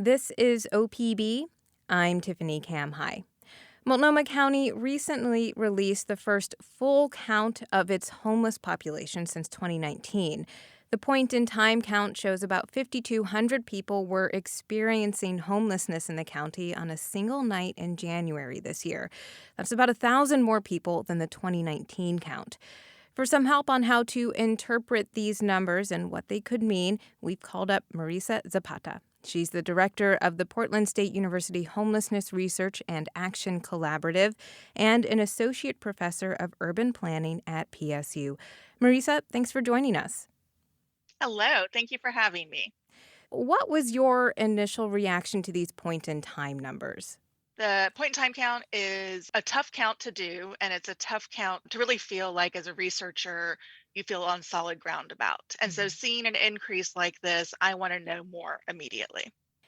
This is OPB. I'm Tiffany Kamhai. Multnomah County recently released the first full count of its homeless population since 2019. The point-in-time count shows about 5,200 people were experiencing homelessness in the county on a single night in January this year. That's about 1,000 more people than the 2019 count. For some help on how to interpret these numbers and what they could mean, we've called up Marisa Zapata. She's the director of the Portland State University Homelessness Research and Action Collaborative and an associate professor of urban planning at PSU. Marisa, thanks for joining us. Hello, thank you for having me. What was your initial reaction to these point-in-time numbers? The point in time count is a tough count to do, and it's a tough count to really feel like as a researcher, you feel on solid ground about. And so seeing an increase like this, I want to know more immediately.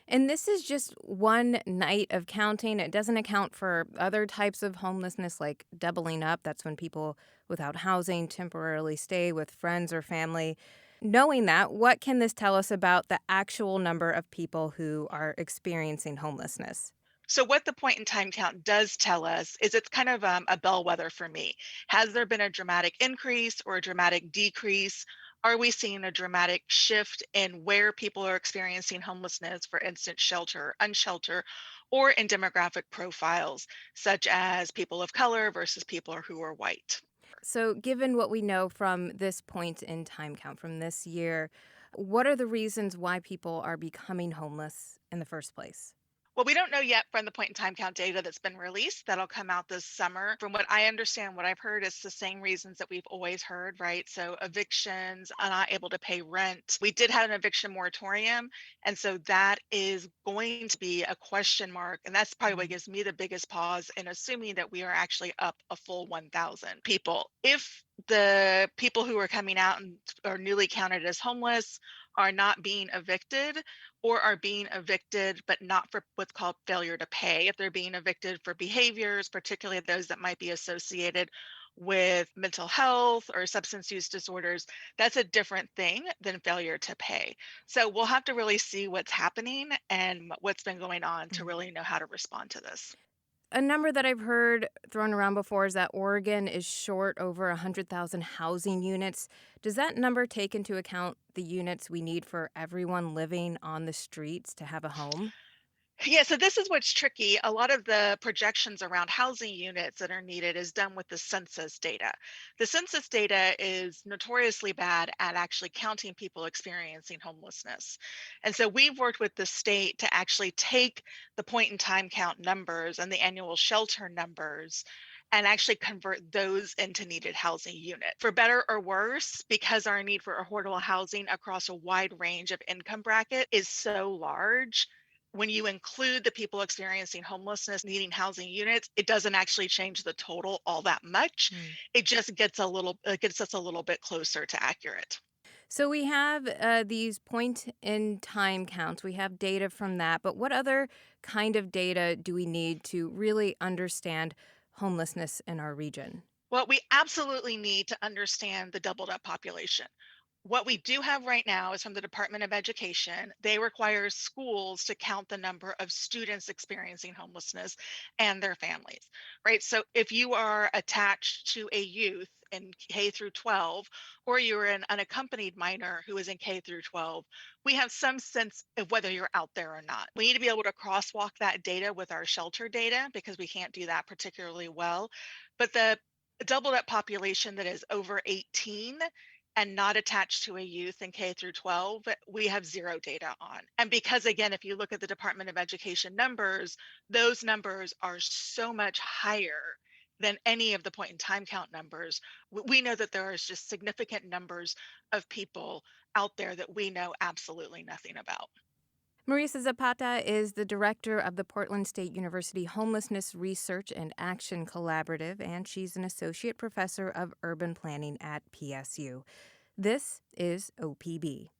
And this is just one night of counting. It doesn't account for other types of homelessness like doubling up. That's when people without housing temporarily stay with friends or family. Knowing that, what can this tell us about the actual number of people who are experiencing homelessness? So, what the point in time count does tell us is it's kind of a bellwether for me. Has there been a dramatic increase or a dramatic decrease? Are we seeing a dramatic shift in where people are experiencing homelessness, for instance, shelter, unshelter, or in demographic profiles, such as people of color versus people who are white? So, given what we know from this point in time count from this year, what are the reasons why people are becoming homeless in the first place? Well, we don't know yet from the point in time count data that's been released. That'll come out this summer. From what I understand, what I've heard is the same reasons that we've always heard, right? So evictions, not able to pay rent. We did have an eviction moratorium. And so that is going to be a question mark. And that's probably what gives me the biggest pause in assuming that we are actually up a full 1,000 people. If the people who are coming out and are newly counted as homeless are not being evicted, or are being evicted, but not for what's called failure to pay. If they're being evicted for behaviors, particularly those that might be associated with mental health or substance use disorders, that's a different thing than failure to pay. So we'll have to really see what's happening and what's been going on to really know how to respond to this. A number that I've heard thrown around before is that Oregon is short over 100,000 housing units. Does that number take into account the units we need for everyone living on the streets to have a home? Yeah, so this is what's tricky. A lot of the projections around housing units that are needed is done with the census data. The census data is notoriously bad at actually counting people experiencing homelessness. And so we've worked with the state to actually take the point in time count numbers and the annual shelter numbers and actually convert those into needed housing unit. For better or worse, because our need for affordable housing across a wide range of income bracket is so large, when you include the people experiencing homelessness needing housing units, it doesn't actually change the total all that much. Mm. It just gets a little gets us a little bit closer to accurate. So we have these point in time counts. We have data from that. But what other kind of data do we need to really understand homelessness in our region? Well, we absolutely need to understand the doubled up population. What we do have right now is from the Department of Education. They require schools to count the number of students experiencing homelessness and their families, right? So if you are attached to a youth in K through 12, or you're an unaccompanied minor who is in K through 12, we have some sense of whether you're out there or not. We need to be able to crosswalk that data with our shelter data because we can't do that particularly well. But the doubled up population that is over 18 and not attached to a youth in K through 12, we have zero data on. And because, again, if you look at the Department of Education numbers, those numbers are so much higher than any of the point in time count numbers. We know that there is just significant numbers of people out there that we know absolutely nothing about. Marisa Zapata is the director of the Portland State University Homelessness Research and Action Collaborative, and she's an associate professor of urban planning at PSU. This is OPB.